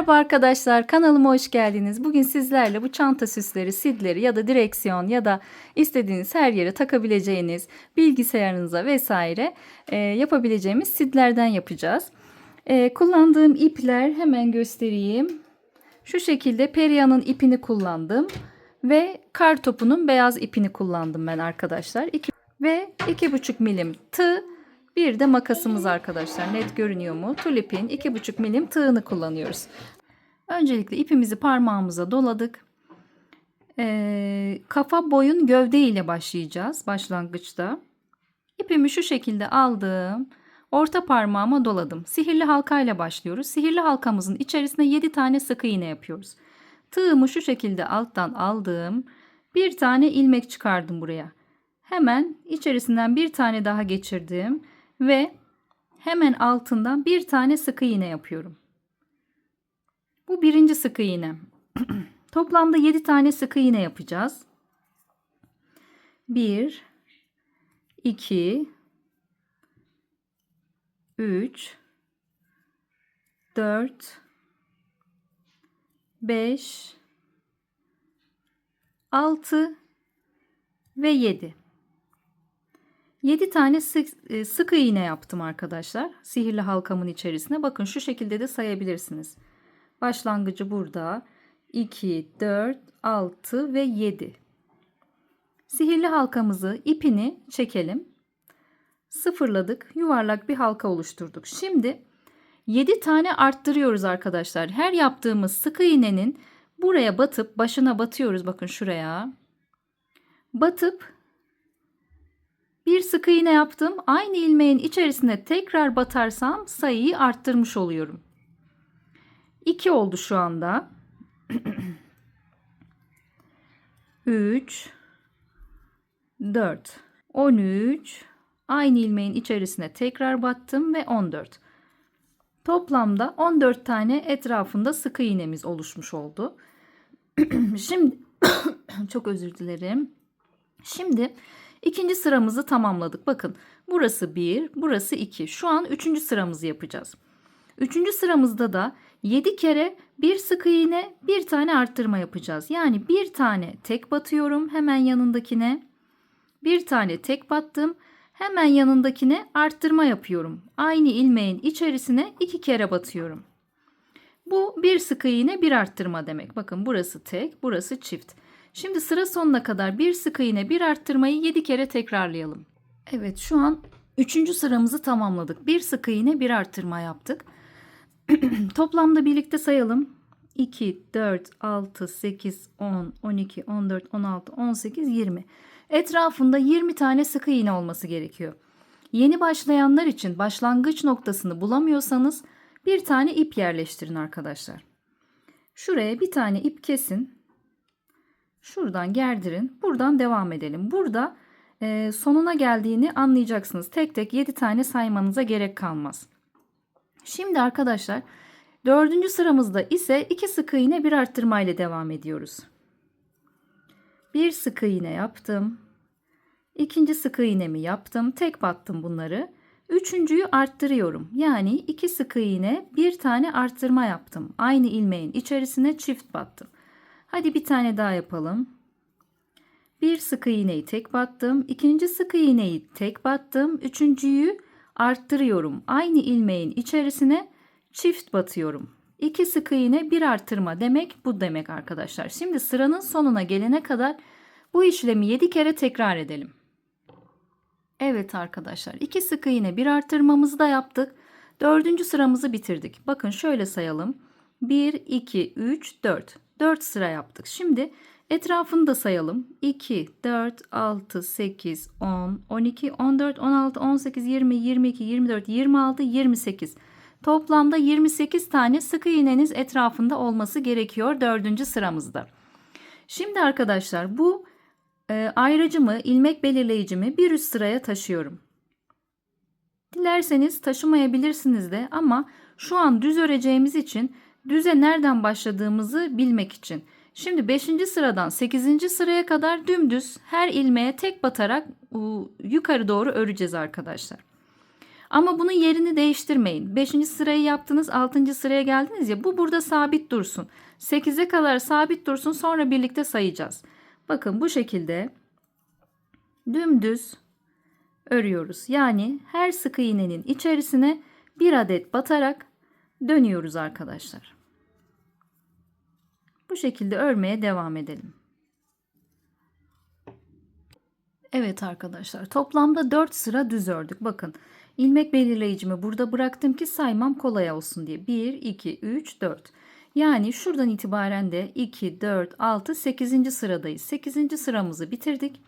Merhaba arkadaşlar, kanalıma hoş geldiniz. Bugün sizlerle bu çanta süsleri, sidleri ya da direksiyon ya da istediğiniz her yere takabileceğiniz bilgisayarınıza vesaire yapabileceğimiz sidlerden yapacağız. Kullandığım ipler hemen göstereyim. Şu şekilde Peria'nın ipini kullandım ve Kartopu'nun beyaz ipini kullandım ben arkadaşlar. Ve 2,5 milim tığ. Bir de makasımız arkadaşlar. Net görünüyor mu? Tulip'in 2,5 milim tığını kullanıyoruz. Öncelikle ipimizi parmağımıza doladık. Kafa, boyun, gövde ile başlayacağız başlangıçta. İpimi şu şekilde aldım. Orta parmağıma doladım. Sihirli halka ile başlıyoruz. Sihirli halkamızın içerisine 7 tane sık iğne yapıyoruz. Tığımı şu şekilde alttan aldım. Bir tane ilmek çıkardım buraya. Hemen içerisinden bir tane daha geçirdim. Ve hemen altından bir tane sık iğne yapıyorum. Bu birinci sık iğne. Toplamda 7 tane sık iğne yapacağız. 1 2 3 4 5 6 ve 7. 7 tane sık iğne yaptım arkadaşlar. Sihirli halkamın içerisine. Bakın şu şekilde de sayabilirsiniz. Başlangıcı burada. 2, 4, 6 ve 7. Sihirli halkamızı, ipini çekelim. Sıfırladık. Yuvarlak bir halka oluşturduk. Şimdi 7 tane arttırıyoruz arkadaşlar. Her yaptığımız sık iğnenin buraya batıp başına batıyoruz. Bakın şuraya. Batıp bir sık iğne yaptım. Aynı ilmeğin içerisine tekrar batarsam sayıyı arttırmış oluyorum. 2 oldu şu anda. 3 4 13 aynı ilmeğin içerisine tekrar battım ve 14. Toplamda 14 tane etrafında sık iğnemiz oluşmuş oldu. Şimdi çok özür dilerim. Şimdi ikinci sıramızı tamamladık. Bakın burası 1, burası 2. Şu an 3. sıramızı yapacağız. 3. sıramızda da 7 kere bir sık iğne, bir tane arttırma yapacağız. Yani bir tane tek batıyorum hemen yanındakine. Bir tane tek battım. Hemen yanındakine arttırma yapıyorum. Aynı ilmeğin içerisine 2 kere batıyorum. Bu bir sık iğne, bir arttırma demek. Bakın burası tek, burası çift. Şimdi sıra sonuna kadar bir sık iğne, bir arttırmayı 7 kere tekrarlayalım. Evet, şu an 3. sıramızı tamamladık. Bir sık iğne, bir arttırma yaptık. Toplamda birlikte sayalım. 2, 4, 6, 8, 10, 12, 14, 16, 18, 20. Etrafında 20 tane sık iğne olması gerekiyor. Yeni başlayanlar için başlangıç noktasını bulamıyorsanız bir tane ip yerleştirin arkadaşlar. Şuraya bir tane ip kesin. Şuradan gerdirin. Buradan devam edelim. Burada sonuna geldiğini anlayacaksınız. Tek tek 7 tane saymanıza gerek kalmaz. Şimdi arkadaşlar 4. sıramızda ise 2 sık iğne, bir arttırma ile devam ediyoruz. Bir sık iğne yaptım. İkinci sık iğnemi yaptım. Tek battım bunları. Üçüncüyü arttırıyorum. Yani 2 sık iğne, bir tane arttırma yaptım. Aynı ilmeğin içerisine çift battım. Hadi bir tane daha yapalım. Bir sık iğneyi tek battım. İkinci sık iğneyi tek battım. Üçüncüyü arttırıyorum. Aynı ilmeğin içerisine çift batıyorum. 2 sık iğne, bir arttırma demek bu demek arkadaşlar. Şimdi sıranın sonuna gelene kadar bu işlemi 7 kere tekrar edelim. Evet arkadaşlar, 2 sık iğne, bir arttırmamızı da yaptık. 4. sıramızı bitirdik. Bakın şöyle sayalım. 1, 2, 3, 4. 4 sıra yaptık. Şimdi etrafını da sayalım. 2, 4, 6, 8, 10, 12, 14, 16, 18, 20, 22, 24, 26, 28. Toplamda 28 tane sık iğneniz etrafında olması gerekiyor 4. sıramızda. Şimdi arkadaşlar bu ayracımı, ilmek belirleyicimi bir üst sıraya taşıyorum. Dilerseniz taşımayabilirsiniz de ama şu an düz öreceğimiz için düze nereden başladığımızı bilmek için. Şimdi 5. sıradan 8. sıraya kadar dümdüz her ilmeğe tek batarak yukarı doğru öreceğiz arkadaşlar. Ama bunun yerini değiştirmeyin. 5. sırayı yaptınız, 6. sıraya geldiniz ya, bu burada sabit dursun. 8'e kadar sabit dursun, sonra birlikte sayacağız. Bakın bu şekilde dümdüz örüyoruz. Yani her sık iğnenin içerisine bir adet batarak dönüyoruz arkadaşlar. Bu şekilde örmeye devam edelim. Evet arkadaşlar, toplamda 4 sıra düz ördük. Bakın, ilmek belirleyicimi burada bıraktım ki saymam kolay olsun diye. 1, 2, 3, 4. Yani şuradan itibaren de 2, 4, 6, 8. sıradayız. 8. sıramızı bitirdik.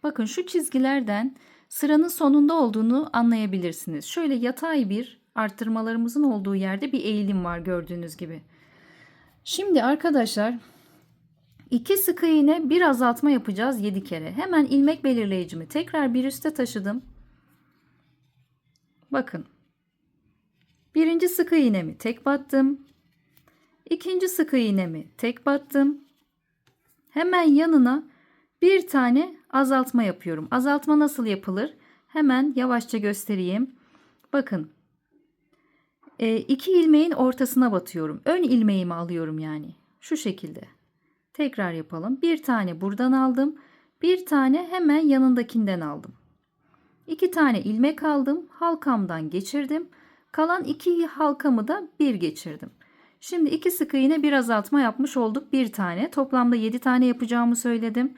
Bakın şu çizgilerden sıranın sonunda olduğunu anlayabilirsiniz. Şöyle yatay bir arttırmalarımızın olduğu yerde bir eğilim var gördüğünüz gibi. Şimdi arkadaşlar 2 sık iğne bir azaltma yapacağız 7 kere. Hemen ilmek belirleyicimi tekrar bir üste taşıdım. Bakın. Birinci sık iğnemi tek battım. İkinci sık iğnemi tek battım. Hemen yanına bir tane azaltma yapıyorum. Azaltma nasıl yapılır? Hemen yavaşça göstereyim. Bakın. 2 ilmeğin ortasına batıyorum. Ön ilmeğimi alıyorum yani. Şu şekilde. Tekrar yapalım. Bir tane buradan aldım. Bir tane hemen yanındakinden aldım. 2 tane ilmek aldım. Halkamdan geçirdim. Kalan 2 halkamı da bir geçirdim. Şimdi 2 sık iğne bir azaltma yapmış olduk. Bir tane. Toplamda 7 tane yapacağımı söyledim.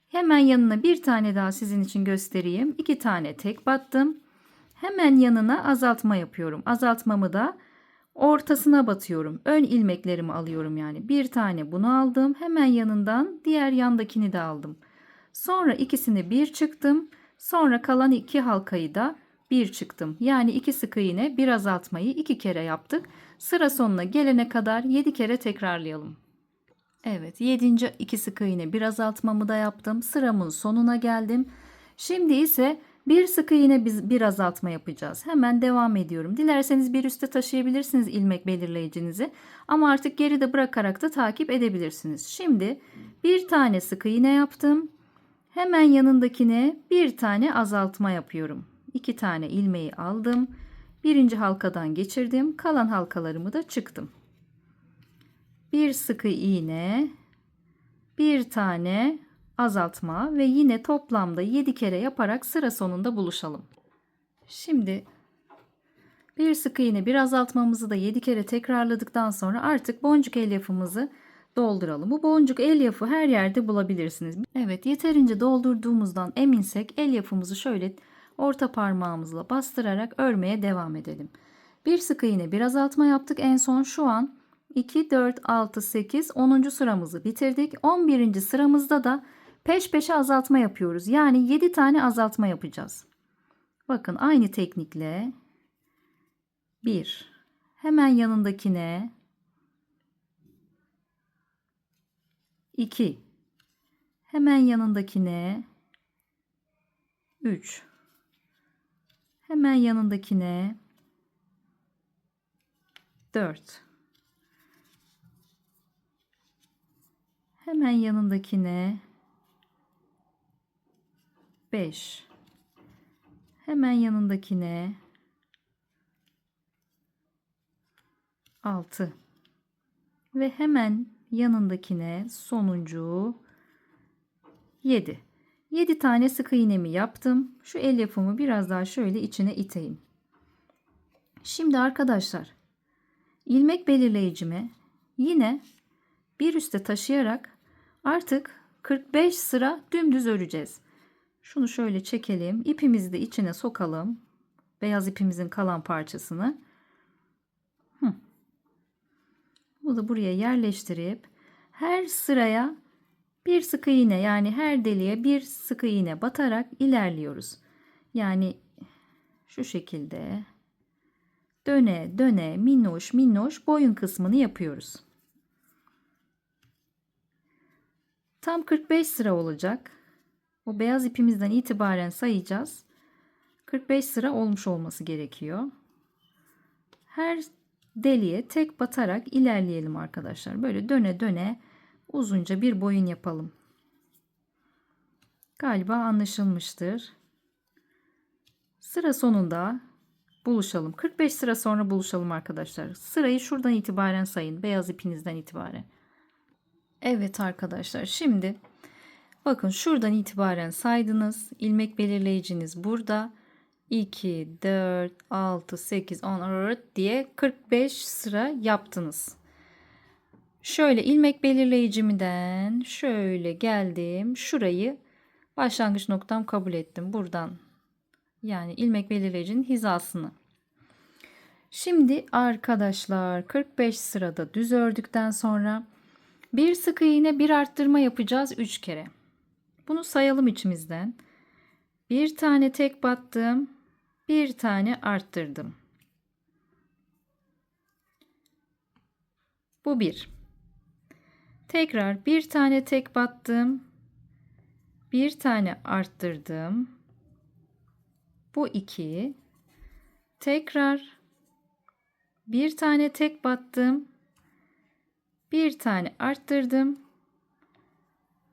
Hemen yanına bir tane daha sizin için göstereyim. 2 tane tek battım. Hemen yanına azaltma yapıyorum. Azaltmamı da ortasına batıyorum. Ön ilmeklerimi alıyorum yani. Bir tane bunu aldım. Hemen yanından diğer yandakini de aldım. Sonra ikisini bir çıktım. Sonra kalan 2 halkayı da bir çıktım. Yani 2 sık iğne bir azaltmayı 2 kere yaptık. Sıra sonuna gelene kadar 7 kere tekrarlayalım. Evet, 7. 2 sık iğne bir azaltmamı da yaptım. Sıramın sonuna geldim. Şimdi ise bir sık iğne bir azaltma yapacağız. Hemen devam ediyorum. Dilerseniz bir üste taşıyabilirsiniz ilmek belirleyicinizi. Ama artık geride bırakarak da takip edebilirsiniz. Şimdi bir tane sık iğne yaptım. Hemen yanındakine bir tane azaltma yapıyorum. 2 tane ilmeği aldım. Birinci halkadan geçirdim. Kalan halkalarımı da çıktım. Bir sık iğne, bir tane azaltma ve yine toplamda 7 kere yaparak sıra sonunda buluşalım. Şimdi bir sık iğne bir azaltmamızı da 7 kere tekrarladıktan sonra artık boncuk elyafımızı dolduralım. Bu boncuk elyafı her yerde bulabilirsiniz. Evet, yeterince doldurduğumuzdan eminsek elyafımızı şöyle orta parmağımızla bastırarak örmeye devam edelim. Bir sık iğne bir azaltma yaptık. En son şu an 2, 4, 6, 8, 10. sıramızı bitirdik. 11. sıramızda da peş peşe azaltma yapıyoruz. Yani 7 tane azaltma yapacağız. Bakın aynı teknikle 1, hemen yanındakine 2, hemen yanındakine 3, hemen yanındakine 4, hemen yanındakine 5, hemen yanındakine 6 ve hemen yanındakine sonuncu 7. 7 tane sık iğnemi yaptım. Şu elyafımı biraz daha şöyle içine iteyim. Şimdi arkadaşlar ilmek belirleyicimi yine bir üste taşıyarak artık 45 sıra dümdüz öreceğiz. Şunu şöyle çekelim. İpimizi de içine sokalım. Beyaz ipimizin kalan parçasını. Bu da buraya yerleştirip her sıraya bir sık iğne, yani her deliğe bir sık iğne batarak ilerliyoruz. Yani şu şekilde döne döne minnoş minnoş boyun kısmını yapıyoruz. Tam 45 sıra olacak. O beyaz ipimizden itibaren sayacağız. 45 sıra olmuş olması gerekiyor. Her deliğe tek batarak ilerleyelim arkadaşlar. Böyle döne döne uzunca bir boyun yapalım. Galiba anlaşılmıştır. Sıra sonunda buluşalım. 45 sıra sonra buluşalım arkadaşlar. Sırayı şuradan itibaren sayın. Beyaz ipinizden itibaren. Evet arkadaşlar, şimdi bakın şuradan itibaren saydınız. İlmek belirleyiciniz burada. 2, 4, 6, 8, 10 diye 45 sıra yaptınız. Şöyle ilmek belirleyicimden şöyle geldim. Şurayı başlangıç noktam kabul ettim. Buradan, yani ilmek belirleyicinin hizasını. Şimdi arkadaşlar 45 sırada düz ördükten sonra bir sık iğne, bir arttırma yapacağız 3 kere. Bunu sayalım içimizden. Bir tane tek battım, bir tane arttırdım. Bu bir. Tekrar bir tane tek battım, bir tane arttırdım. Bu 2. Tekrar bir tane tek battım, bir tane arttırdım.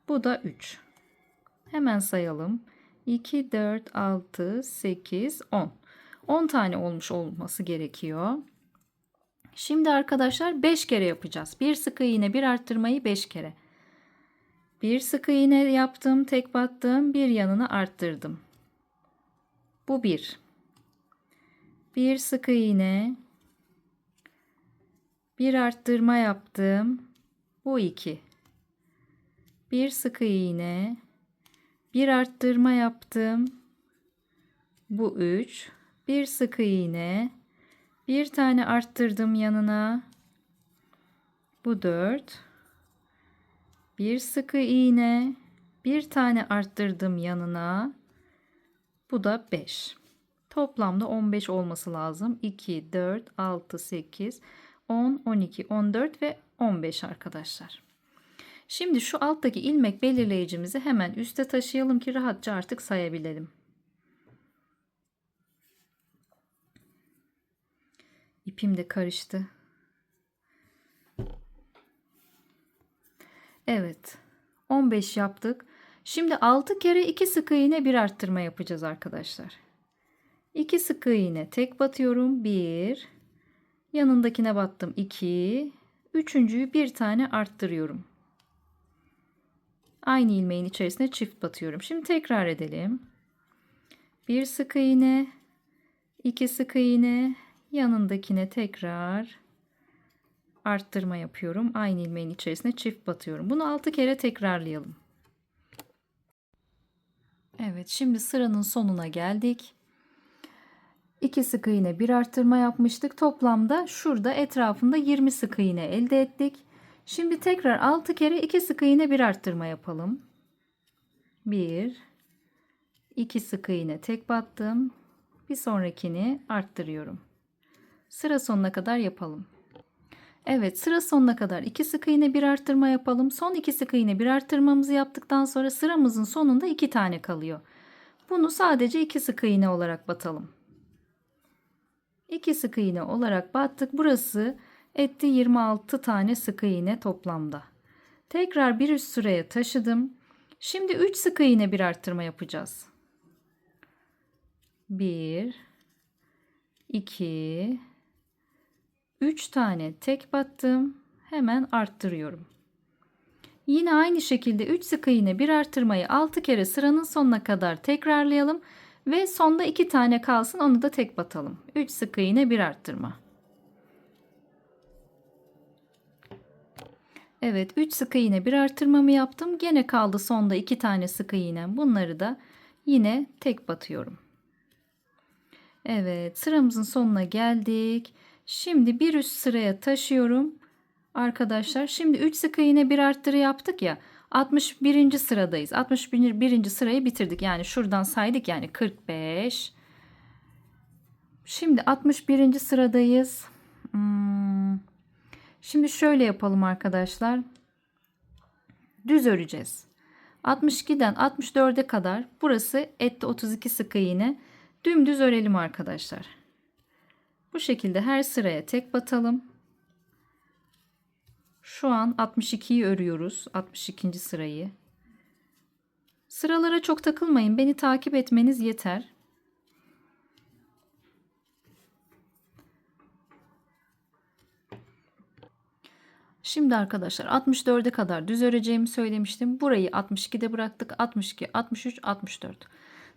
Bu da 3. Hemen sayalım. 2, 4, 6, 8, 10. 10 tane olmuş olması gerekiyor. Şimdi arkadaşlar 5 kere yapacağız. Bir sık iğne, bir arttırmayı 5 kere. Bir sık iğne yaptım, tek battım, bir yanını arttırdım. Bu 1. Bir sık iğne, bir arttırma yaptım. Bu 2. Bir sık iğne, bir arttırma yaptım. Bu 3. Bir sık iğne, bir tane arttırdım yanına. Bu 4. Bir sık iğne, bir tane arttırdım yanına. Bu da 5. Toplamda 15 olması lazım. 2, 4, 6, 8, 10, 12, 14 ve 15 arkadaşlar. Şimdi şu alttaki ilmek belirleyicimizi hemen üste taşıyalım ki rahatça artık sayabilelim. İpim de karıştı. Evet. 15 yaptık. Şimdi 6 kere 2 sık iğne, bir arttırma yapacağız arkadaşlar. 2 sık iğne, tek batıyorum. 1. Yanındakine battım. 2. Üçüncüyü bir tane arttırıyorum. Aynı ilmeğin içerisine çift batıyorum. Şimdi tekrar edelim. 1 sık iğne, 2 sık iğne, yanındakine tekrar arttırma yapıyorum. Aynı ilmeğin içerisine çift batıyorum. Bunu 6 kere tekrarlayalım. Evet, şimdi sıranın sonuna geldik. 2 sık iğne, bir arttırma yapmıştık. Toplamda şurada etrafında 20 sık iğne elde ettik. Şimdi tekrar 6 kere 2 sık iğne, bir arttırma yapalım. 1, 2 sık iğne, tek battım. Bir sonrakini arttırıyorum. Sıra sonuna kadar yapalım. Evet, sıra sonuna kadar 2 sık iğne, bir arttırma yapalım. Son 2 sık iğne, bir arttırmamızı yaptıktan sonra sıramızın sonunda 2 tane kalıyor. Bunu sadece 2 sık iğne olarak batalım. 2 sık iğne olarak battık. Burası etti 26 tane sık iğne toplamda. Tekrar bir üst sıraya taşıdım. Şimdi 3 sık iğne, bir arttırma yapacağız. 1, 2, 3 tane tek battım. Hemen arttırıyorum. Yine aynı şekilde 3 sık iğne, bir arttırmayı 6 kere sıranın sonuna kadar tekrarlayalım. Ve sonda 2 tane kalsın, onu da tek batalım. 3 sık iğne, bir arttırma. Evet, 3 sık iğne, bir arttırmamı yaptım. Gene kaldı sonda 2 tane sık iğne. Bunları da yine tek batıyorum. Evet, sıramızın sonuna geldik. Şimdi bir üst sıraya taşıyorum. Arkadaşlar, şimdi 3 sık iğne, bir arttırı yaptık ya. 61. sıradayız. 61. sırayı bitirdik. Yani şuradan saydık, yani 45. Şimdi 61. sıradayız. Şimdi şöyle yapalım arkadaşlar. Düz öreceğiz. 62'den 64'e kadar burası etti 32 sık iğne. Dümdüz örelim arkadaşlar. Bu şekilde her sıraya tek batalım. Şu an 62'yi örüyoruz. 62. sırayı. Sıralara çok takılmayın. Beni takip etmeniz yeter. Şimdi arkadaşlar 64'e kadar düz öreceğimi söylemiştim. Burayı 62'de bıraktık. 62, 63, 64.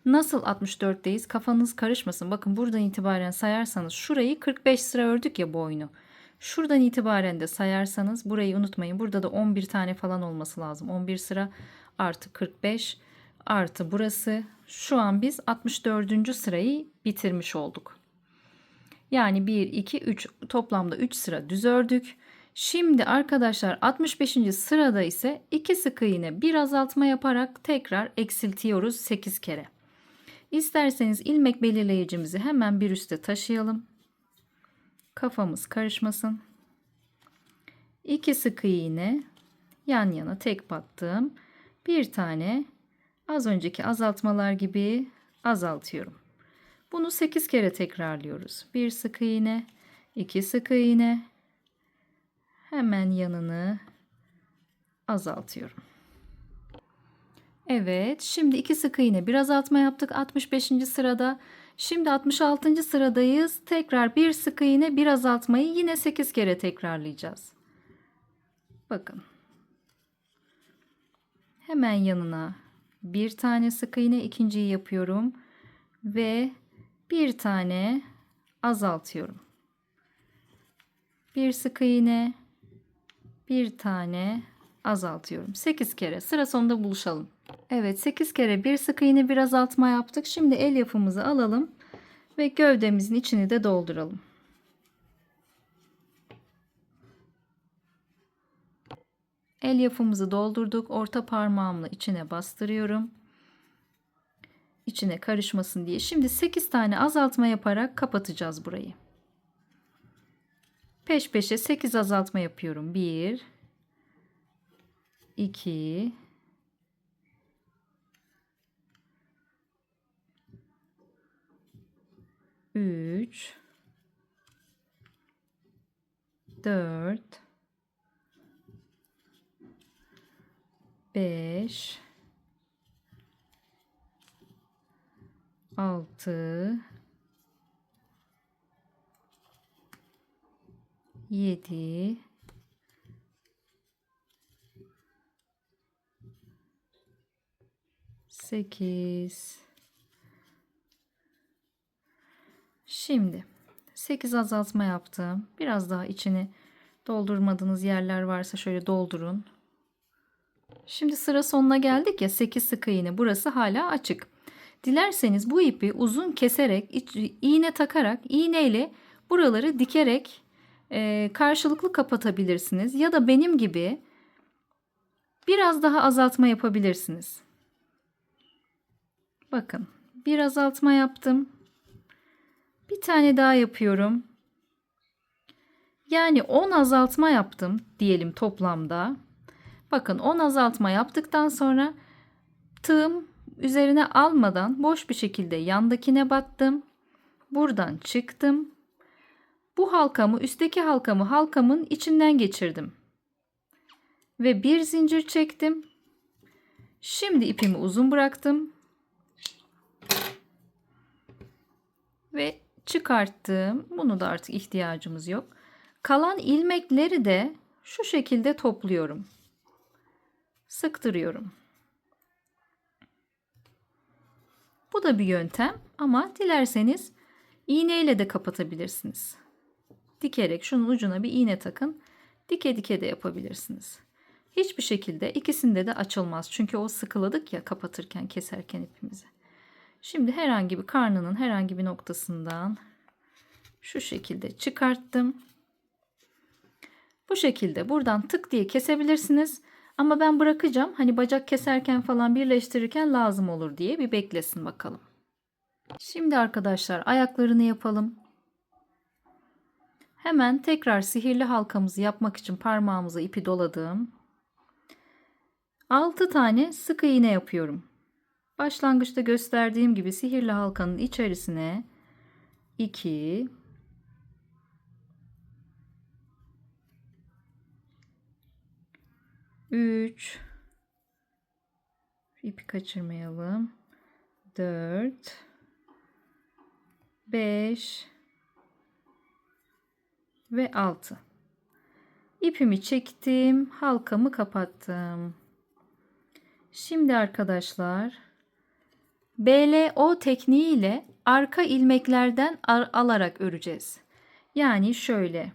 Nasıl 64'teyiz? Kafanız karışmasın. Bakın buradan itibaren sayarsanız şurayı 45 sıra ördük ya boynu. Şuradan itibaren de sayarsanız burayı unutmayın. Burada da 11 tane falan olması lazım. 11 sıra artı 45 artı burası. Şu an biz 64. sırayı bitirmiş olduk. Yani 1, 2, 3 toplamda 3 sıra düz ördük. Şimdi arkadaşlar 65. sırada ise 2 sık iğne bir azaltma yaparak tekrar eksiltiyoruz 8 kere. İsterseniz ilmek belirleyicimizi hemen bir üste taşıyalım. Kafamız karışmasın. 2 sık iğne yan yana tek battım. Bir tane az önceki azaltmalar gibi azaltıyorum. Bunu 8 kere tekrarlıyoruz. 1 sık iğne, 2 sık iğne, hemen yanını azaltıyorum. Evet, şimdi 2 sık iğne bir azaltma yaptık 65. sırada. Şimdi 66. sıradayız. Tekrar bir sık iğne bir azaltmayı yine 8 kere tekrarlayacağız. Bakın. Hemen yanına bir tane sık iğne, ikinciyi yapıyorum ve bir tane azaltıyorum. Bir sık iğne, bir tane azaltıyorum. 8 kere. Sıra sonunda buluşalım. Evet, 8 kere bir sık iğne bir azaltma yaptık. Şimdi elyafımızı alalım ve gövdemizin içini de dolduralım. Elyafımızı doldurduk. Orta parmağımla içine bastırıyorum. İçine karışmasın diye. Şimdi 8 tane azaltma yaparak kapatacağız burayı. Peş peşe 8 azaltma yapıyorum. 1 2 3 4 5 6 7 8. Şimdi 8 azaltma yaptım. Biraz daha içini doldurmadığınız yerler varsa şöyle doldurun. Şimdi sıra sonuna geldik ya, 8 sık iğne. Burası hala açık. Dilerseniz bu ipi uzun keserek, iğne takarak, iğneyle buraları dikerek karşılıklı kapatabilirsiniz. Ya da benim gibi biraz daha azaltma yapabilirsiniz. Bakın, bir azaltma yaptım. Bir tane daha yapıyorum. Yani 10 azaltma yaptım diyelim toplamda. Bakın 10 azaltma yaptıktan sonra tığım üzerine almadan boş bir şekilde yandakine battım. Buradan çıktım. Bu halkamı, üstteki halkamı halkamın içinden geçirdim. Ve bir zincir çektim. Şimdi ipimi uzun bıraktım. Ve çıkarttım. Bunu da artık ihtiyacımız yok. Kalan ilmekleri de şu şekilde topluyorum. Sıktırıyorum. Bu da bir yöntem ama dilerseniz iğneyle de kapatabilirsiniz. Dikerek şunun ucuna bir iğne takın. Dike dike de yapabilirsiniz. Hiçbir şekilde ikisinde de açılmaz. Çünkü o sıkıladık ya kapatırken, keserken ipimizi. Şimdi herhangi bir karnının herhangi bir noktasından şu şekilde çıkarttım. Bu şekilde buradan tık diye kesebilirsiniz. Ama ben bırakacağım. Hani bacak keserken falan birleştirirken lazım olur diye bir beklesin bakalım. Şimdi arkadaşlar ayaklarını yapalım. Hemen tekrar sihirli halkamızı yapmak için parmağımıza ipi doladım. 6 tane sık iğne yapıyorum. Başlangıçta gösterdiğim gibi sihirli halkanın içerisine 2 3 ipi kaçırmayalım. 4 5 ve 6. İpimi çektim, halkamı kapattım. Şimdi arkadaşlar BLO tekniği ile arka ilmeklerden alarak öreceğiz. Yani şöyle.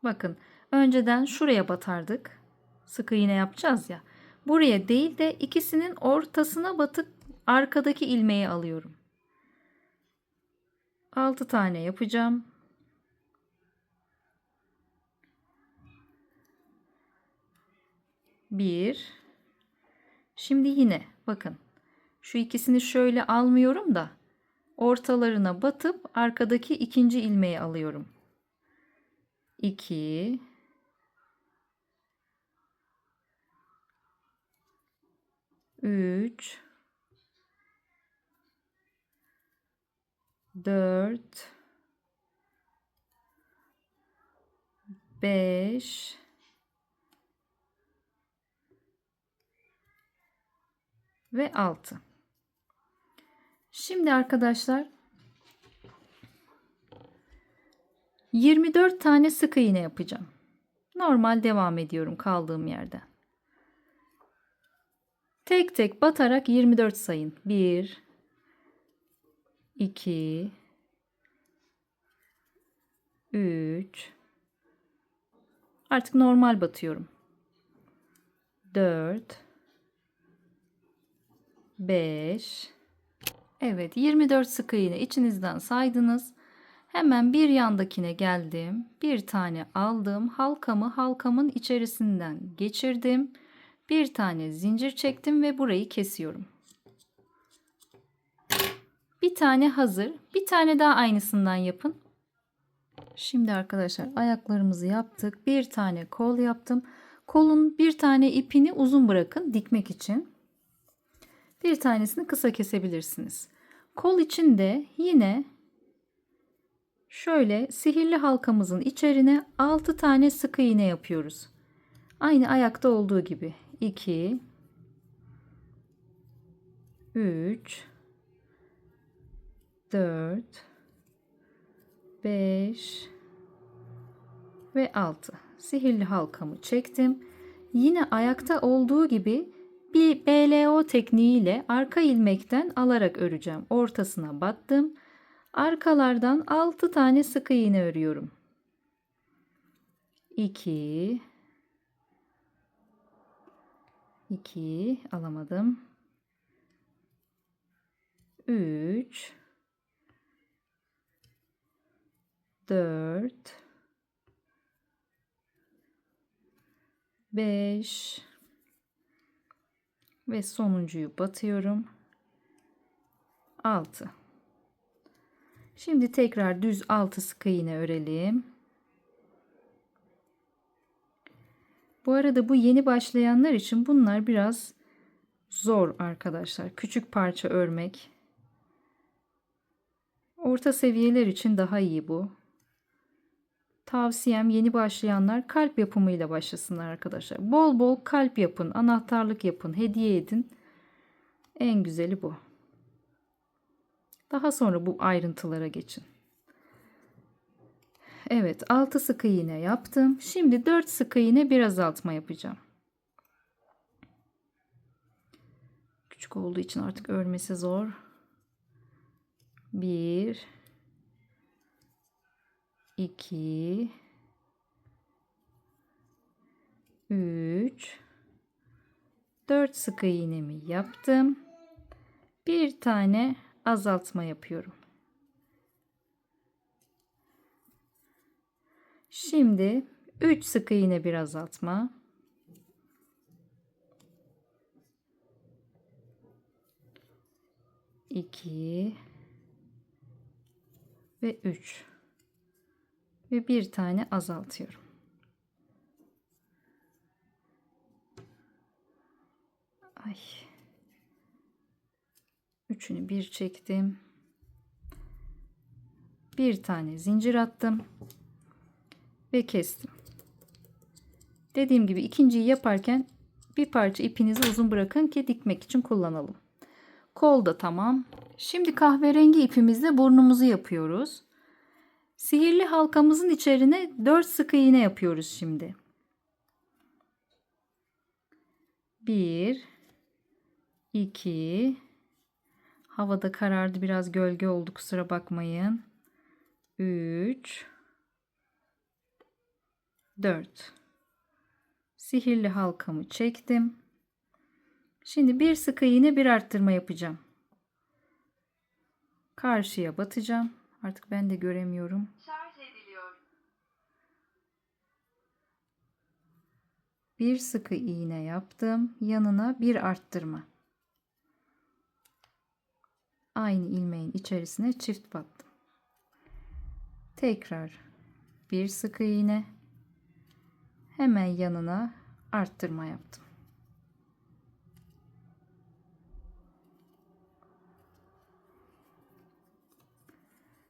Bakın, önceden şuraya batardık. Sık iğne yapacağız ya. Buraya değil de ikisinin ortasına batıp arkadaki ilmeği alıyorum. 6 tane yapacağım. Bir. Şimdi yine bakın. Şu ikisini şöyle almıyorum da ortalarına batıp arkadaki ikinci ilmeği alıyorum. 2. 3. 4. 5. Ve 6. Şimdi arkadaşlar 24 tane sık iğne yapacağım. Normal devam ediyorum kaldığım yerden. Tek tek batarak 24 sayın. 1 2 3. Artık normal batıyorum. 4 5. Evet, 24 sık iğne içinizden saydınız. Hemen bir yandakine geldim. Bir tane aldım. Halkamın içerisinden geçirdim. Bir tane zincir çektim ve burayı kesiyorum. Bir tane hazır. Bir tane daha aynısından yapın. Şimdi arkadaşlar ayaklarımızı yaptık. Bir tane kol yaptım. Kolun bir tane ipini uzun bırakın dikmek için. Bir tanesini kısa kesebilirsiniz. Kol için de yine şöyle sihirli halkamızın içerine 6 tane sık iğne yapıyoruz. Aynı ayakta olduğu gibi. 2 3 4 5 ve 6. Sihirli halkamı çektim. Yine ayakta olduğu gibi bir BLO tekniğiyle arka ilmekten alarak öreceğim. Ortasına battım. Arkalardan 6 tane sık iğne örüyorum. 2 alamadım. 3 4 5 ve sonuncuyu batıyorum. 6. Şimdi tekrar düz 6 sık iğne örelim. Bu arada bu yeni başlayanlar için bunlar biraz zor arkadaşlar. Küçük parça örmek. Orta seviyeler için daha iyi bu. Tavsiyem yeni başlayanlar kalp yapımıyla başlasınlar arkadaşlar. Bol bol kalp yapın, anahtarlık yapın, hediye edin. En güzeli bu. Daha sonra bu ayrıntılara geçin. Evet, 6 sık iğne yaptım. Şimdi 4 sık iğne bir azaltma yapacağım. Küçük olduğu için artık örmesi zor. 1 2 3 4 sık iğnemi yaptım. Bir tane azaltma yapıyorum. Şimdi 3 sık iğne bir azaltma. 2 ve 3 ve bir tane azaltıyorum. Ay. Üçünü bir çektim. Bir tane zincir attım ve kestim. Dediğim gibi ikinciyi yaparken bir parça ipinizi uzun bırakın ki dikmek için kullanalım. Kol da tamam. Şimdi kahverengi ipimizle burnumuzu yapıyoruz. Sihirli halkamızın içerine 4 sık iğne yapıyoruz şimdi. 1 2 Havada karardı, biraz gölge oldu, kusura bakmayın. 3 4 Sihirli halkamı çektim. Şimdi bir sık iğne, bir arttırma yapacağım. Karşıya batacağım. Artık ben de göremiyorum. Bir sık iğne yaptım. Yanına bir arttırma. Aynı ilmeğin içerisine çift battım. Tekrar bir sık iğne. Hemen yanına arttırma yaptım.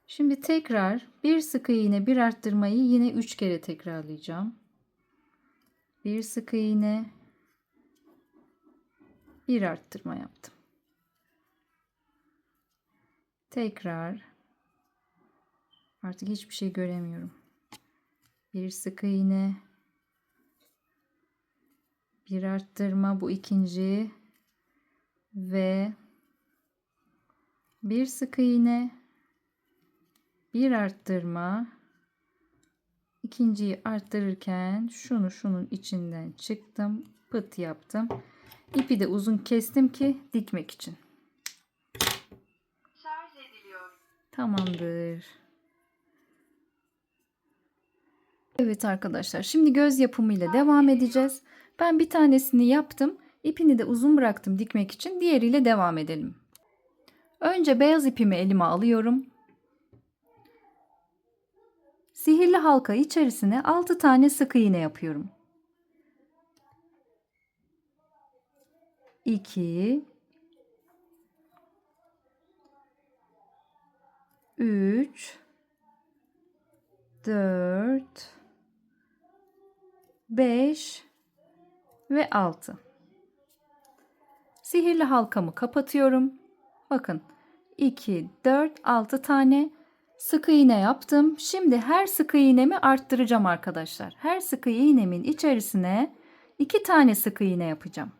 Şimdi tekrar bir sık iğne, bir arttırmayı yine 3 kere tekrarlayacağım. Bir sık iğne, bir arttırma yaptım. Tekrar, artık hiçbir şey göremiyorum. Bir sık iğne, bir arttırma, bu ikinci, ve bir sık iğne, bir arttırma. İkinciyi arttırırken şunun içinden çıktım, pıt yaptım. İpi de uzun kestim ki dikmek için. Tamamdır. Evet arkadaşlar, şimdi göz yapımıyla devam edeceğiz. Ben bir tanesini yaptım. İpini de uzun bıraktım dikmek için. Diğeriyle devam edelim. Önce beyaz ipimi elime alıyorum. Sihirli halka içerisine 6 tane sık iğne yapıyorum. 2 3 4 5 ve 6. Sihirli halkamı kapatıyorum. Bakın 2 4 6 tane sık iğne yaptım. Şimdi her sık iğnemi arttıracağım arkadaşlar. Her sık iğnemin içerisine 2 tane sık iğne yapacağım.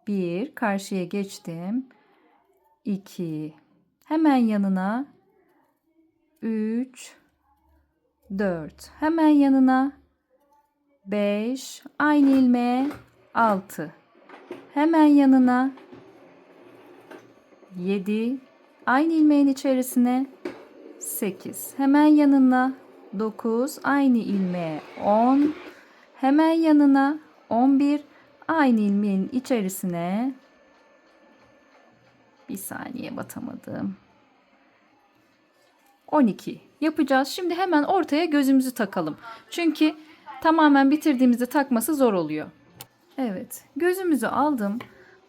1, karşıya geçtim. 2, hemen yanına 3 4, hemen yanına 5, aynı ilmeğe 6, hemen yanına 7, aynı ilmeğin içerisine 8, hemen yanına 9, aynı ilmeğe 10, hemen yanına 11, aynı ilmeğin içerisine, bir saniye batamadım, 12 yapacağız. Şimdi hemen ortaya gözümüzü takalım. Çünkü tamamen bitirdiğimizde takması zor oluyor. Evet, gözümüzü aldım.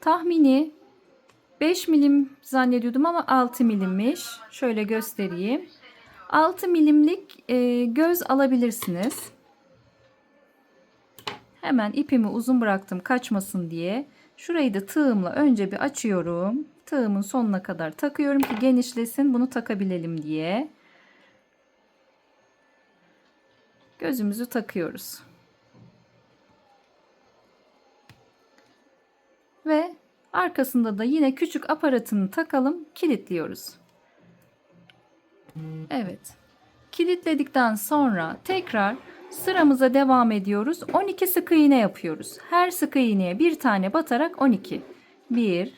Tahmini 5 milim zannediyordum ama 6 milimmiş. Şöyle göstereyim. 6 milimlik göz alabilirsiniz. Hemen ipimi uzun bıraktım kaçmasın diye. Şurayı da tığımla önce bir açıyorum. Tığımın sonuna kadar takıyorum ki genişlesin, bunu takabilelim diye. Gözümüzü takıyoruz. Ve arkasında da yine küçük aparatını takalım, kilitliyoruz. Evet. Kilitledikten sonra tekrar sıramıza devam ediyoruz. 12 sık iğne yapıyoruz. Her sık iğneye bir tane batarak 12. 1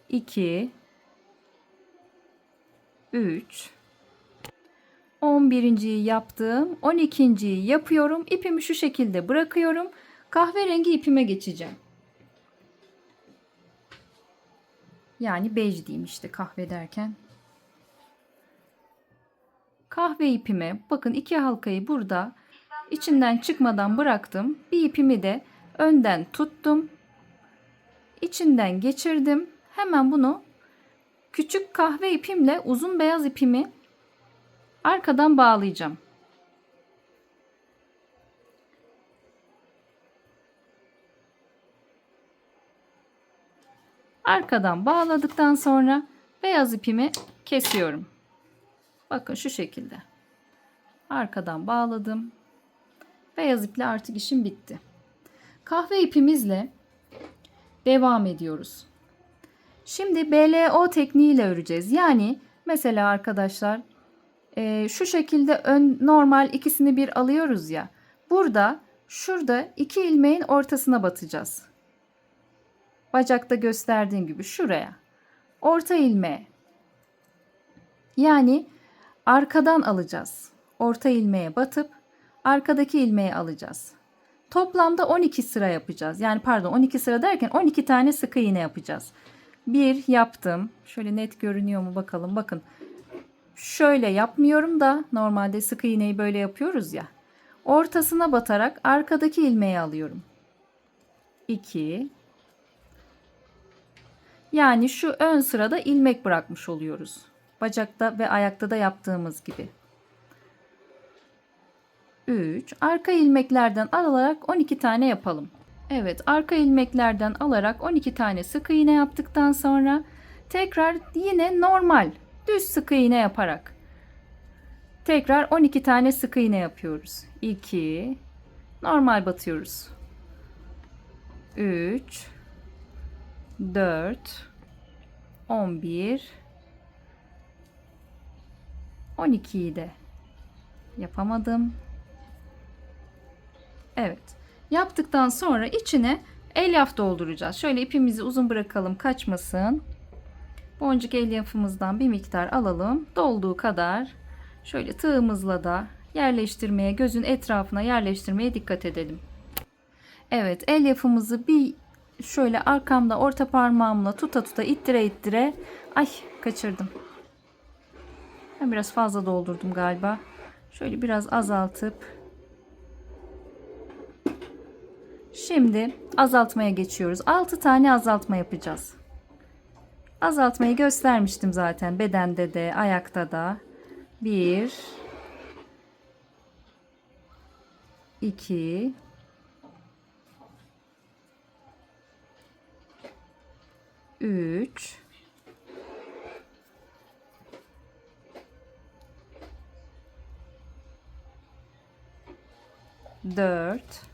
2 3 11.'yi yaptım. 12.'yi yapıyorum. İpimi şu şekilde bırakıyorum. Kahverengi ipime geçeceğim. Yani bej diyeyim işte, kahve derken. Kahve ipime bakın, 2 halkayı burada içinden çıkmadan bıraktım. Bir ipimi de önden tuttum. İçinden geçirdim. Hemen bunu küçük kahve ipimle uzun beyaz ipimi arkadan bağlayacağım. Arkadan bağladıktan sonra beyaz ipimi kesiyorum. Bakın şu şekilde. Arkadan bağladım. Beyaz iple artık işim bitti. Kahve ipimizle devam ediyoruz. Şimdi BLO tekniğiyle öreceğiz. Yani mesela arkadaşlar şu şekilde normal ikisini bir alıyoruz ya. Burada şurada 2 ilmeğin ortasına batacağız. Bacakta gösterdiğim gibi şuraya. Orta ilmeğe. Yani arkadan alacağız. Orta ilmeğe batıp arkadaki ilmeği alacağız. Toplamda 12 sıra yapacağız. Yani pardon 12 sıra derken 12 tane sık iğne yapacağız. Bir yaptım. Şöyle net görünüyor mu bakalım. Bakın. Şöyle yapmıyorum da normalde sık iğneyi böyle yapıyoruz ya. Ortasına batarak arkadaki ilmeği alıyorum. 2. Yani şu ön sırada ilmek bırakmış oluyoruz. Bacakta ve ayakta da yaptığımız gibi. 3. Arka ilmeklerden alarak 12 tane yapalım. Evet, arka ilmeklerden alarak 12 tane sık iğne yaptıktan sonra tekrar yine normal düz sık iğne yaparak tekrar 12 tane sık iğne yapıyoruz. 2. Normal batıyoruz. 3. 4. 11. 12'yi de yapamadım. Evet. Yaptıktan sonra içine elyaf dolduracağız. Şöyle ipimizi uzun bırakalım, kaçmasın. Boncuk elyafımızdan bir miktar alalım. Dolduğu kadar şöyle tığımızla da yerleştirmeye, gözün etrafına yerleştirmeye dikkat edelim. Evet, elyafımızı bir şöyle arkamda orta parmağımla tuta tuta ittire ittire. Ay, kaçırdım. Ben biraz fazla doldurdum galiba. Şöyle biraz azaltıp şimdi azaltmaya geçiyoruz. 6 tane azaltma yapacağız. Azaltmayı göstermiştim zaten bedende de ayakta da. 1 2 3 4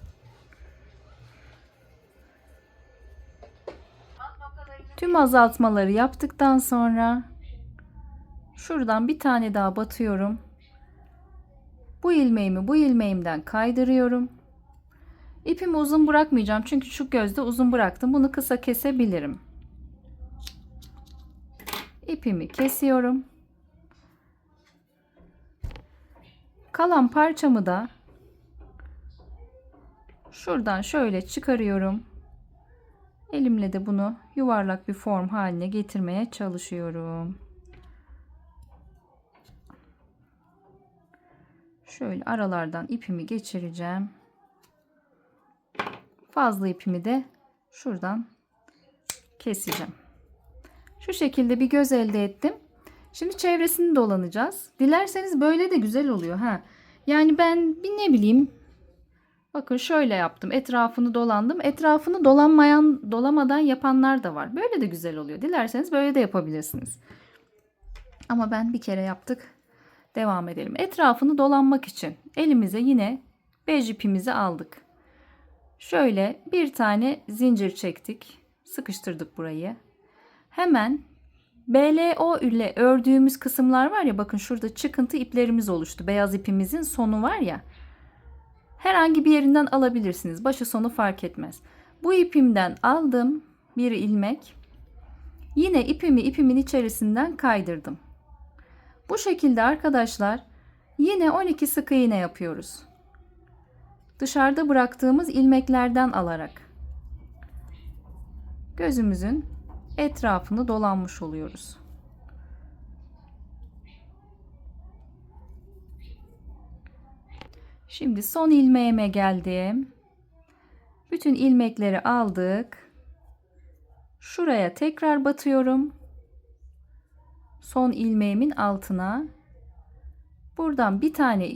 Tüm azaltmaları yaptıktan sonra şuradan bir tane daha batıyorum. Bu ilmeğimi bu ilmeğimden kaydırıyorum. İpimi uzun bırakmayacağım çünkü şu gözde uzun bıraktım. Bunu kısa kesebilirim. İpimi kesiyorum. Kalan parçamı da şuradan şöyle çıkarıyorum. Elimle de bunu yuvarlak bir form haline getirmeye çalışıyorum. Şöyle aralardan ipimi geçireceğim. Fazla ipimi de şuradan keseceğim. Şu şekilde bir göz elde ettim. Şimdi çevresini dolanacağız. Dilerseniz böyle de güzel oluyor. Yani ben bir ne bileyim. Bakın şöyle yaptım. Etrafını dolandım. Etrafını dolamadan yapanlar da var. Böyle de güzel oluyor. Dilerseniz böyle de yapabilirsiniz. Ama ben bir kere yaptık. Devam edelim. Etrafını dolanmak için elimize yine bej ipimizi aldık. Şöyle bir tane zincir çektik. Sıkıştırdık burayı. Hemen BLO ile ördüğümüz kısımlar var ya, bakın şurada çıkıntı iplerimiz oluştu. Beyaz ipimizin sonu var ya. Herhangi bir yerinden alabilirsiniz. Başı sonu fark etmez. Bu ipimden aldım bir ilmek. Yine ipimin içerisinden kaydırdım. Bu şekilde arkadaşlar yine 12 sık iğne yapıyoruz. Dışarıda bıraktığımız ilmeklerden alarak gözümüzün etrafını dolanmış oluyoruz. Şimdi son ilmeğime geldim. Bütün ilmekleri aldık. Şuraya tekrar batıyorum. Son ilmeğimin altına. Buradan bir tane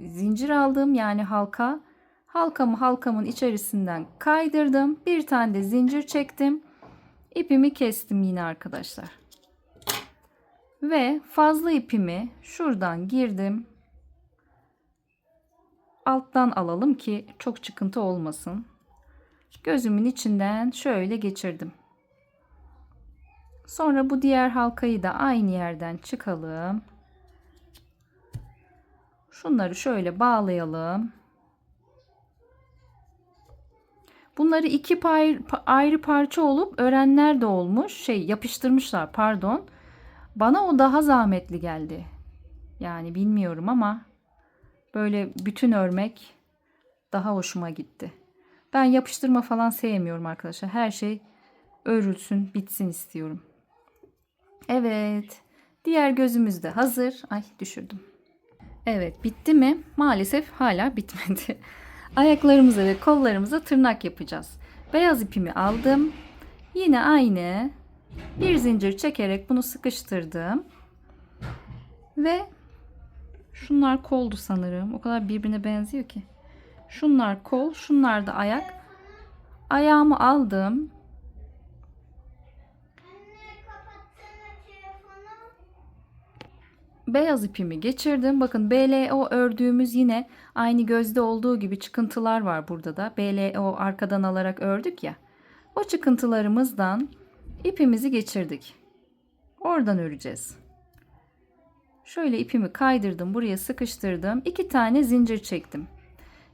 zincir aldım, yani halka. Halkamın içerisinden kaydırdım. Bir tane de zincir çektim. İpimi kestim yine arkadaşlar. Ve fazla ipimi şuradan girdim. Alttan alalım ki çok çıkıntı olmasın. Gözümün içinden şöyle geçirdim. Sonra bu diğer halkayı da aynı yerden çıkalım. Şunları şöyle bağlayalım. Bunları iki ayrı parça olup örenler de olmuş. Yapıştırmışlar, pardon. Bana o daha zahmetli geldi. Yani bilmiyorum ama böyle bütün örmek daha hoşuma gitti. Ben yapıştırma falan sevmiyorum arkadaşlar. Her şey örülsün, bitsin istiyorum. Evet. Diğer gözümüz de hazır. Ay, düşürdüm. Evet, bitti mi? Maalesef hala bitmedi. Ayaklarımıza ve kollarımıza tırnak yapacağız. Beyaz ipimi aldım. Yine aynı bir zincir çekerek bunu sıkıştırdım. Ve şunlar koldu sanırım. O kadar birbirine benziyor ki. Şunlar kol, şunlar da ayak. Ayağımı aldım. Beyaz ipimi geçirdim. Bakın BLO ördüğümüz yine aynı gözde olduğu gibi çıkıntılar var burada da. BLO arkadan alarak ördük ya. O çıkıntılarımızdan ipimizi geçirdik. Oradan öreceğiz. Şöyle ipimi kaydırdım. Buraya sıkıştırdım. 2 tane zincir çektim.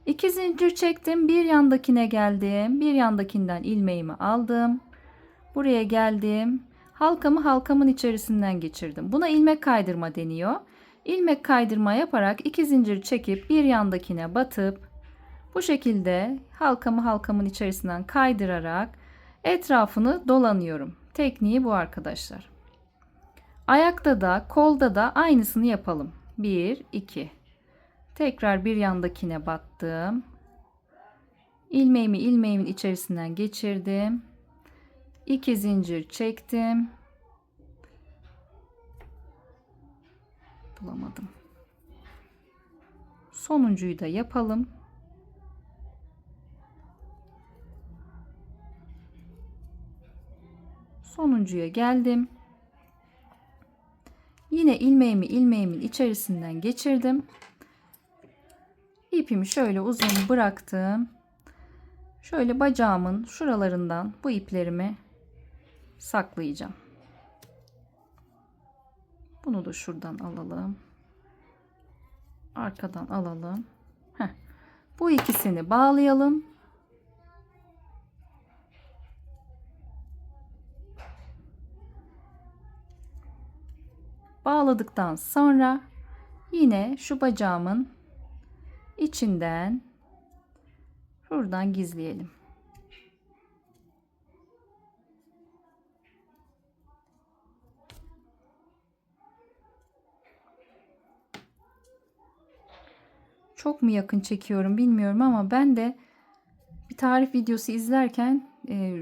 2 zincir çektim. Bir yandakine geldim. Bir yandakinden ilmeğimi aldım. Buraya geldim. Halkamın içerisinden geçirdim. Buna ilmek kaydırma deniyor. İlmek kaydırma yaparak 2 zincir çekip bir yandakine batıp bu şekilde halkamın içerisinden kaydırarak etrafını dolanıyorum. Tekniği bu arkadaşlar. Ayakta da kolda da aynısını yapalım. 1 2. Tekrar bir yandakine battım. İlmeğimin içerisinden geçirdim. 2 zincir çektim. Bulamadım. Sonuncuyu da yapalım. Sonuncuya geldim. Yine ilmeğimin içerisinden geçirdim. İpimi şöyle uzun bıraktım. Şöyle bacağımın şuralarından bu iplerimi saklayacağım. Bunu da şuradan alalım. Arkadan alalım. Heh. Bu ikisini bağlayalım. Bağladıktan sonra yine şu bacağımın içinden şuradan gizleyelim. Çok mu yakın çekiyorum bilmiyorum ama ben de bir tarif videosu izlerken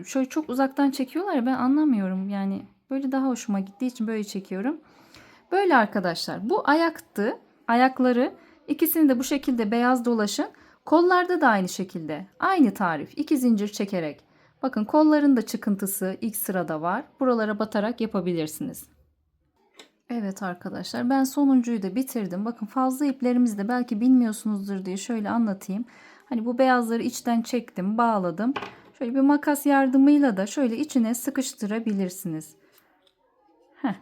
şöyle çok uzaktan çekiyorlar ya, ben anlamıyorum. Yani böyle daha hoşuma gittiği için böyle çekiyorum. Böyle arkadaşlar, bu ayaktı. Ayakları ikisini de bu şekilde beyaz dolaşın. Kollarda da aynı şekilde. Aynı tarif. 2 zincir çekerek. Bakın kolların da çıkıntısı ilk sırada var. Buralara batarak yapabilirsiniz. Evet arkadaşlar, ben sonuncuyu da bitirdim. Bakın fazla iplerimizi de belki bilmiyorsunuzdur diye şöyle anlatayım. Hani bu beyazları içten çektim, bağladım. Şöyle bir makas yardımıyla da şöyle içine sıkıştırabilirsiniz. Heh.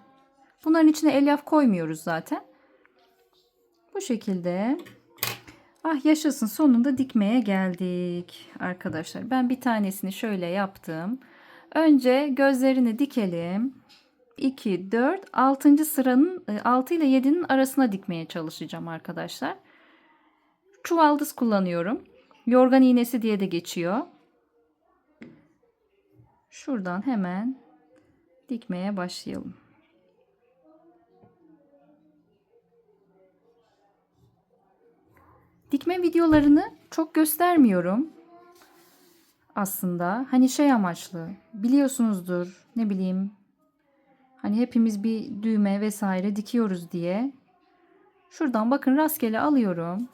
Bunların içine elyaf koymuyoruz zaten. Bu şekilde. Ah yaşasın, sonunda dikmeye geldik arkadaşlar. Ben bir tanesini şöyle yaptım. Önce gözlerini dikelim. 2, 4, 6. sıranın 6 ile 7'nin arasına dikmeye çalışacağım arkadaşlar. Çuvaldız kullanıyorum. Yorgan iğnesi diye de geçiyor. Şuradan hemen dikmeye başlayalım. Dikme videolarını çok göstermiyorum. Aslında hani şey amaçlı, biliyorsunuzdur, ne bileyim, hani hepimiz bir düğme vesaire dikiyoruz diye. Şuradan bakın rastgele alıyorum.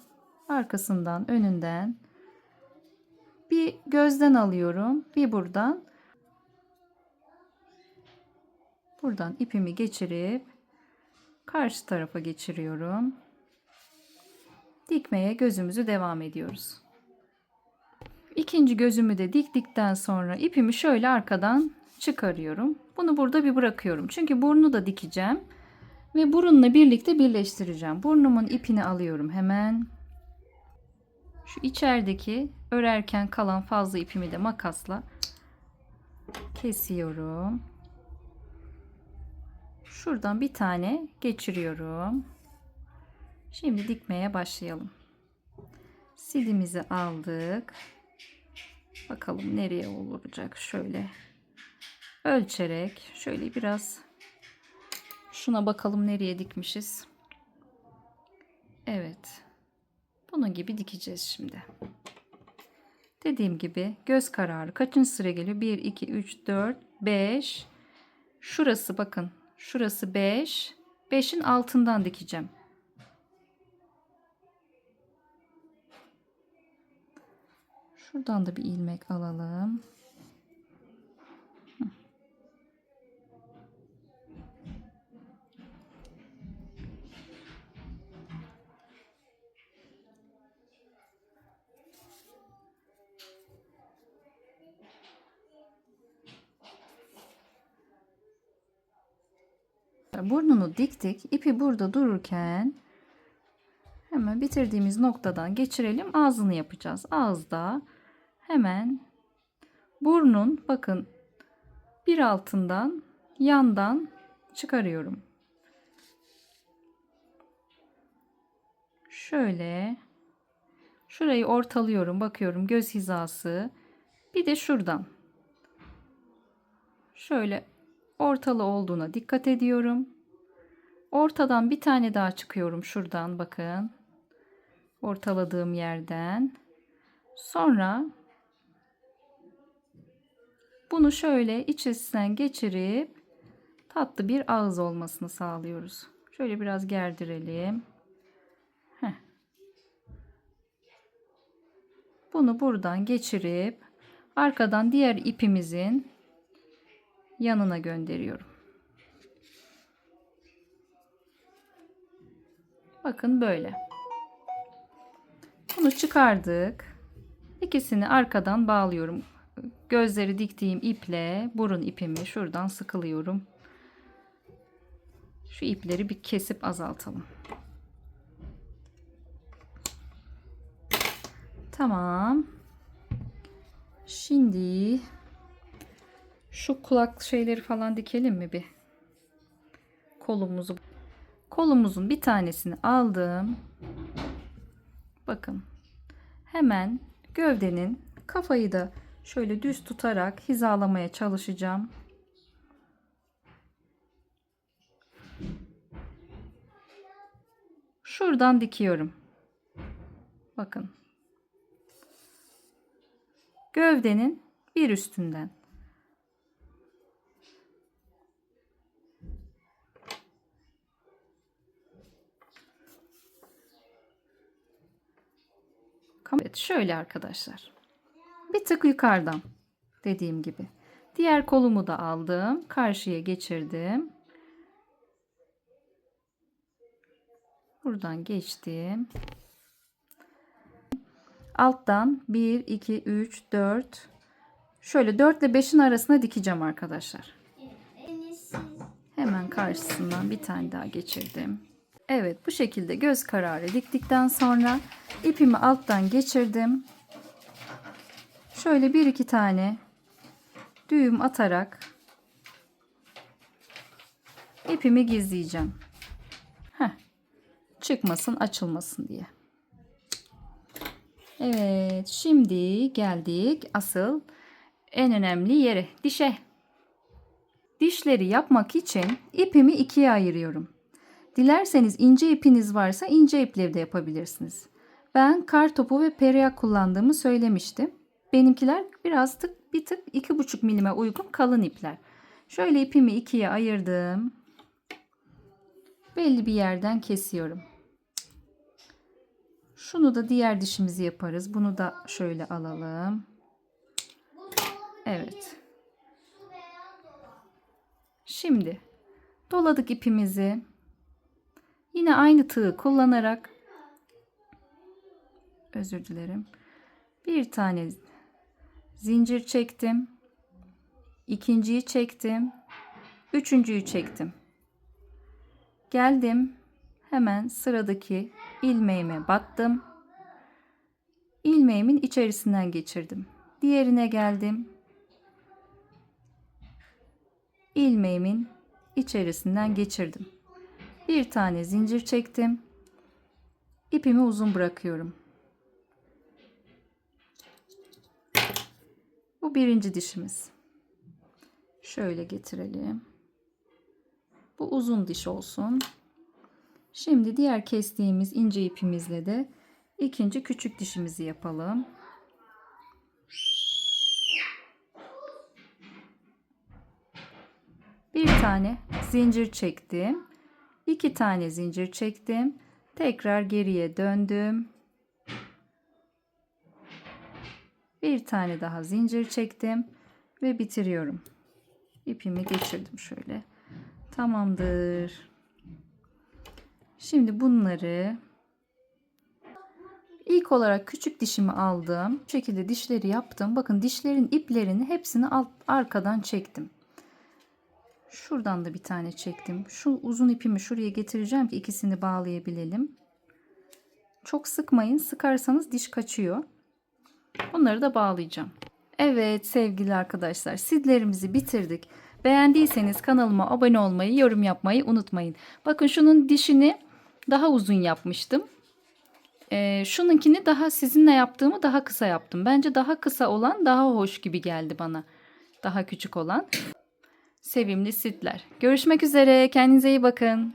Arkasından, önünden. Bir gözden alıyorum. Bir buradan. Buradan ipimi geçirip Karşı tarafa geçiriyorum. Dikmeye gözümüzü devam ediyoruz. İkinci gözümü de diktikten sonra ipimi şöyle arkadan çıkarıyorum. Bunu burada bir bırakıyorum. Çünkü burnu da dikeceğim. Ve burunla birlikte birleştireceğim. Burnumun ipini alıyorum hemen. Şu içerideki örerken kalan fazla ipimi de makasla kesiyorum. Şuradan bir tane geçiriyorum. Şimdi dikmeye başlayalım. Silimizi aldık. Bakalım nereye olacak. Şöyle ölçerek şöyle biraz şuna bakalım nereye dikmişiz. Evet. Bunun gibi dikeceğiz şimdi. Dediğim gibi göz kararı kaçıncı sıra geliyor? 1, 2, 3, 4, 5. Şurası bakın. Şurası 5. 5'in altından dikeceğim. Şuradan da bir ilmek alalım. Burnunu diktik. İpi burada dururken hemen bitirdiğimiz noktadan geçirelim. Ağzını yapacağız. Ağızda hemen burnun bakın bir altından yandan çıkarıyorum. Şöyle şurayı ortalıyorum. Bakıyorum göz hizası. Bir de şuradan. Şöyle ortalı olduğuna dikkat ediyorum. Ortadan bir tane daha çıkıyorum şuradan bakın. Ortaladığım yerden. Sonra bunu şöyle içerisinden geçirip tatlı bir ağız olmasını sağlıyoruz. Şöyle biraz gerdirelim. Heh. Bunu buradan geçirip arkadan diğer ipimizin yanına gönderiyorum. Bakın böyle. Bunu çıkardık. İkisini arkadan bağlıyorum. Gözleri diktiğim iple burun ipimi şuradan sıkılıyorum. Şu ipleri bir kesip azaltalım. Tamam. Şimdi şu kulak şeyleri falan dikelim mi bir? Kolumuzun bir tanesini aldım. Bakın. Hemen gövdenin kafayı da şöyle düz tutarak hizalamaya çalışacağım. Şuradan dikiyorum. Bakın. Gövdenin bir üstünden. Evet, şöyle arkadaşlar. Bir tık yukarıdan dediğim gibi. Diğer kolumu da aldım. Karşıya geçirdim. Buradan geçtim. Alttan 1, 2, 3, 4. Şöyle 4 ile 5'in arasına dikeceğim arkadaşlar. Hemen karşısından bir tane daha geçirdim. Evet, bu şekilde göz kararı diktikten sonra ipimi alttan geçirdim. Şöyle 1-2 tane düğüm atarak ipimi gizleyeceğim. Çıkmasın, açılmasın diye. Evet, şimdi geldik asıl en önemli yere, dişe. Dişleri yapmak için ipimi ikiye ayırıyorum. Dilerseniz ince ipiniz varsa ince iple de yapabilirsiniz. Ben kar topu ve peria kullandığımı söylemiştim. Benimkiler biraz bir tık 2,5 milime uygun kalın ipler. Şöyle ipimi ikiye ayırdım. Belli bir yerden kesiyorum. Şunu da diğer dişimizi yaparız. Bunu da şöyle alalım. Evet. Şimdi doladık ipimizi. Yine aynı tığı kullanarak, özür dilerim, bir tane zincir çektim. İkinciyi çektim. Üçüncüyü çektim. Geldim. Hemen sıradaki ilmeğime battım. İlmeğimin içerisinden geçirdim. Diğerine geldim. İlmeğimin içerisinden geçirdim. Bir tane zincir çektim. İpimi uzun bırakıyorum. Bu birinci dişimiz. Şöyle getirelim. Bu uzun diş olsun. Şimdi diğer kestiğimiz ince ipimizle de ikinci küçük dişimizi yapalım. Bir tane zincir çektim. 2 tane zincir çektim. Tekrar geriye döndüm. Bir tane daha zincir çektim ve bitiriyorum. İpimi geçirdim şöyle. Tamamdır. Şimdi bunları ilk olarak küçük dişimi aldım. Bu şekilde dişleri yaptım. Bakın dişlerin iplerini hepsini arkadan çektim. Şuradan da bir tane çektim. Şu uzun ipimi şuraya getireceğim ki ikisini bağlayabilelim. Çok sıkmayın. Sıkarsanız diş kaçıyor. Bunları da bağlayacağım. Evet sevgili arkadaşlar, sidlerimizi bitirdik. Beğendiyseniz kanalıma abone olmayı, yorum yapmayı unutmayın. Bakın şunun dişini daha uzun yapmıştım. Şununkini daha sizinle yaptığımı daha kısa yaptım. Bence daha kısa olan daha hoş gibi geldi bana. Daha küçük olan. Sevimli sidler. Görüşmek üzere. Kendinize iyi bakın.